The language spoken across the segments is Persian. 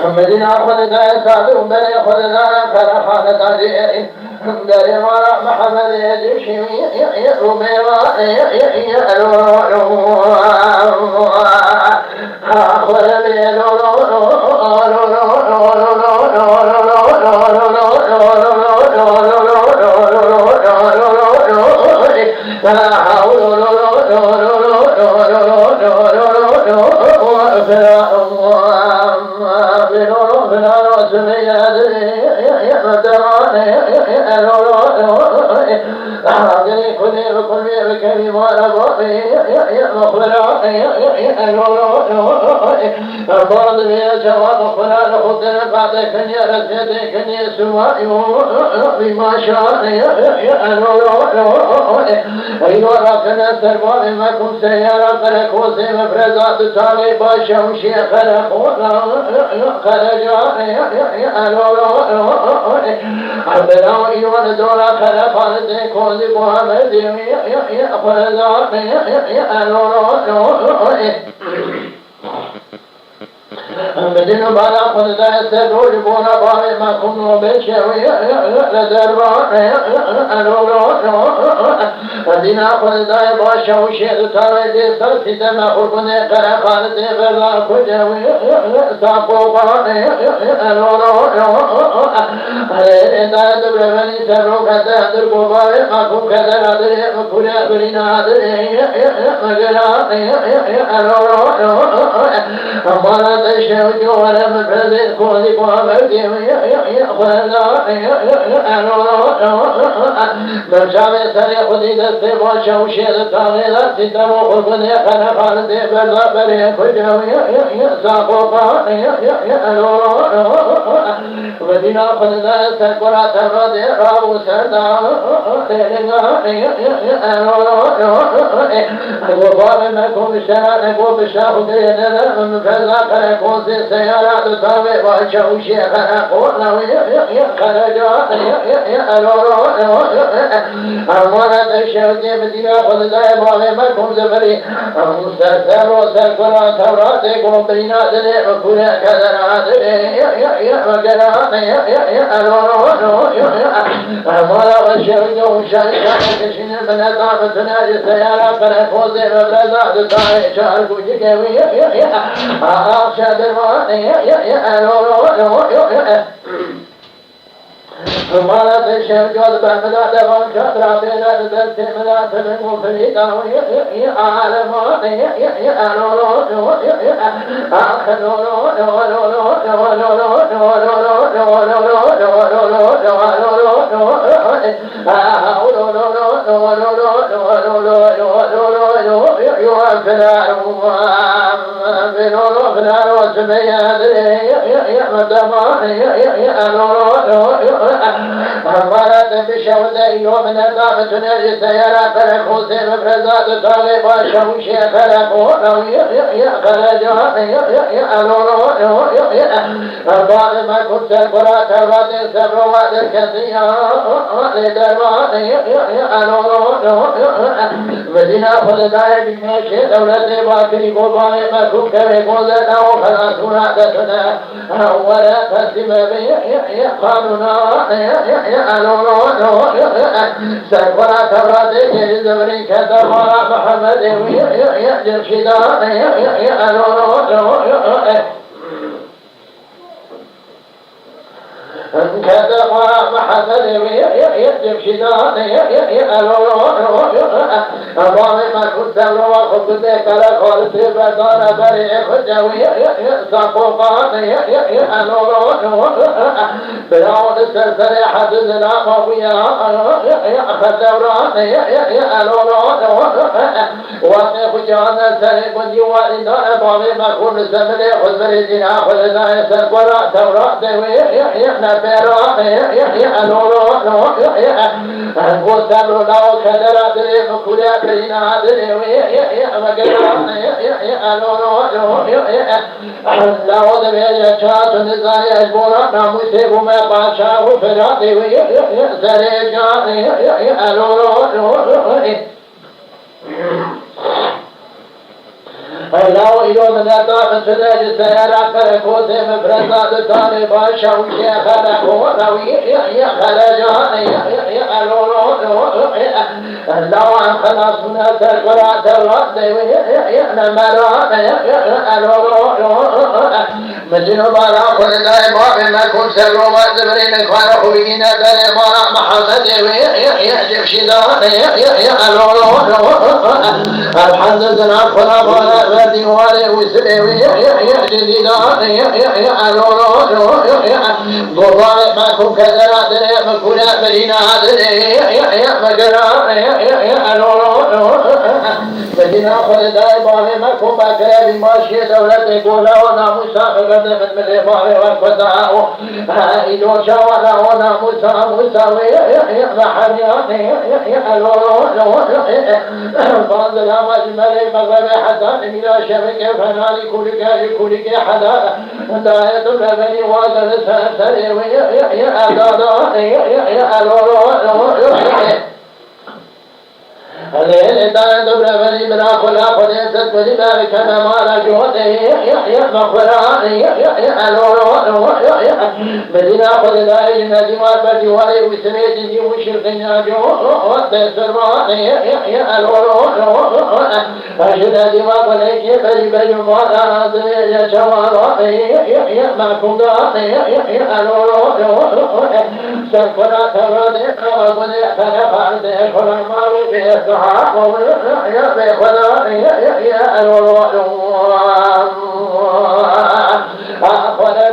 مدينة خلدها سعد بني خلدها خلقها تاجئ داري مرا محمد يجيشي ربيرا مدينة بالا خلدا يستدور بونا باري ما كنوا بشوي لدربا مدينة خلدا يباشا وشيء تاري دي سلسي ما خلقنا قرى خالد غرا كجوي ساقو باري إذا دبرني سرو كذا دربو باري ما كن كذا دري مكولا برينا دري مغرا أمانا تشهد ولا مفرد كل قامر برشام سري خدي دست باشا وشيد تاغيلا ستم وخلقن يخنا خالد برلا بري كجوي ساقوقا مدينة خلدا سكرا ترد رابو سردا وقال نكون بشنا نكون بشاهد من فلا كركون سيارات تابع باشا وشيخنا قولنا خرجا أمانة الشهد مدينة خلدا باغي مكم زفري مستثر وسكرا توراتكم بينا دني وكنا كذرات وكنا أمانة الشهد وشاكا كشن من طاقتنا السيارة كركون زفري تابع شهر كجكوي أخشى بالماء مالت الشرجال بملا دفن كبرى بلا دبت ملا تمن فريدا عالم أمارات بشهد يوم النظام تنجي سيارة فرقو سير فرزاد طالب وشوشي فرقو خرجا بعد ما كنت قرأت رد سبروات الكثيرة لدربا مدينة خلداء بمشي دولة باكري قبائي مكوك بقوزنا وخلاصنا دتنا ولا تسلم قانونا سرفنا تبرد زمري كتبا محمد جرشدا كتبا محمد جمشيدان أمامي ما كنت لو أخذ ذلك لخالص بدان بريء خجوي سقوقان براود السلسل حدث لا قوية خدوران وأن خجان سرق جوال أمامي ما كنت سمل خذ بريدنا خذنا سقورا توراة نبران وسبر له كدرا دريم كلها بينا دريم لا ودبي جات نزاي أجبورا ناموسه بما باشا وفرادي سريجا الله يوم نتا مسجد سيارة كوزي مفرزات تاني باشا وشيخ خلقه روي خلجان الله عن خلاصنا تقرأ ترد نمران مجنو بارا خلقا إمام ما كن سروا ما زبرين خوانا خوينا داري بارا محمد يجب شدان الحمد لله خلا بارا ديوانه وسبوي جديدا ضرار ما كن كذا دري مكونا مدينة دري مجرا مدينة خلدا باب ما كن بكرة بماشي دولة قولا وناموسا قد من الباب وقدعه إدو شوانا وناموسا مساوي محميان فانزل مجمل مغرب حتى من شبك فنال كلك حدا داية لبني وزن سرسري أدادا هذه داية لبني من أخلا قديسة ولذلك نمال جهده مخبران مدينة قددائي نجمال بديوالي وسميت دي وشرقين أجوه تسرمان أشد دماغ وليك بجبج مالا دمي جوارا معكم داني سنكنا تغني قوضي فنفعل كل مارو بإسحاق بخدا أخذ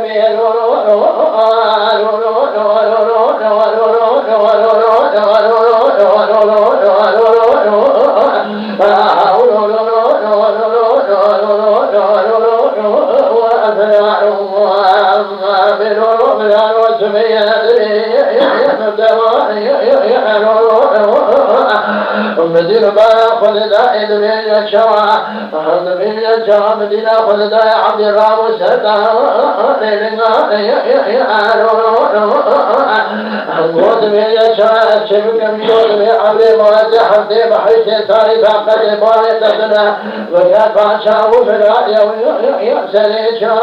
مدينة باخذ دائد من الشوى من الشوى مدينة خذ دائد عبد الله وسدا الغوث من الشوى الشبك من جود من عبد مواد حمد بحيث ساري فقد باري تسنى وكان باشا وفراد يسلي شاء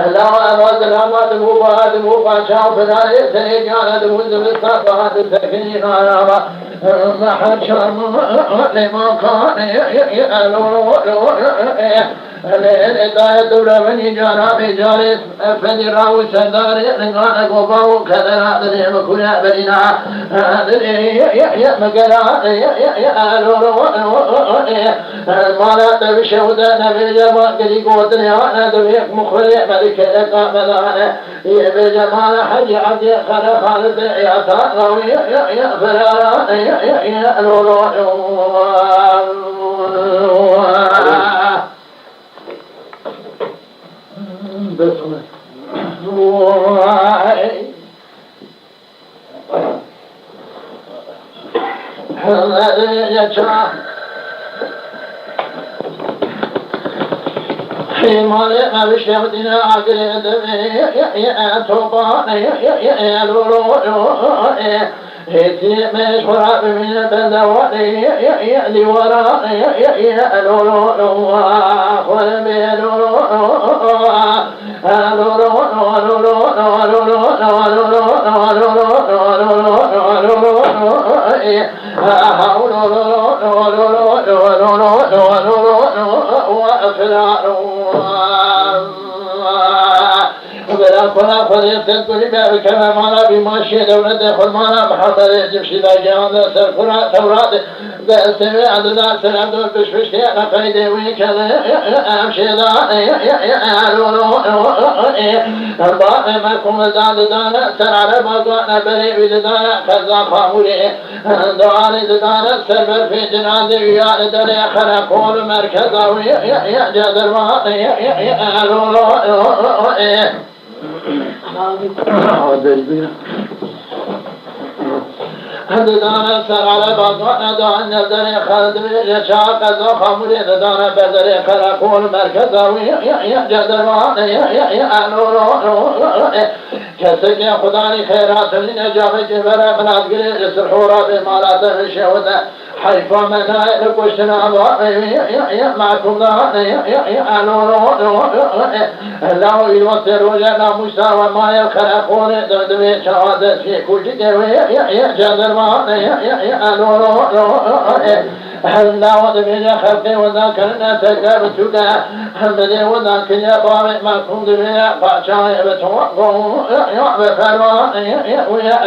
الله أمد الأمد مباد مباشا وفراد يسلي جاند منذ الصفات السكين على محل شام لما كان الإداية لمن جارا بجالس فدرا وسدار لقانا قباو كذا درهم كنا برنا مقلا مالا تبشودا نبيجما قدي قوتنا وانا دبيك مخرع ملك اقامنا بجمال حج عبد خالد عطاء روي فرارا حمالي أبشهدنا عقل دمي توبان هتي مشهورة من البدوات لوراء فريق كل ما كما مانا بماشي دولة خرمانا بحضر جمشي ذا جهان سرقنا ثورات بأسمي عدنا سلام دول بشبشتي نقيدي ويكذا أمشي ذا الباقي ما كم زاد دانا سرعر بقوانا بري ودانا خزا خامولي دواني دانا سربر في جنازي ويان دري خرقول مركزا ويجدر واقي دانا سرعر بقوانا دانا دري خالد يشاق زخمري دانا بدري خرقول مركزا ويجدر واقي كسك خداني خيرات من جاب جبر من أذكر السحورة بمالات الشهودة حيث من الكشنا معكم الله يوصر وجنا مستوى ما يخرقون دمي شهادة في كل جدر ما الله ودمي خلقي وذاك الناس كبتك حمدي وذاك يا بابي ما كنت بيا فاشاي بتوقع بخلوة ويا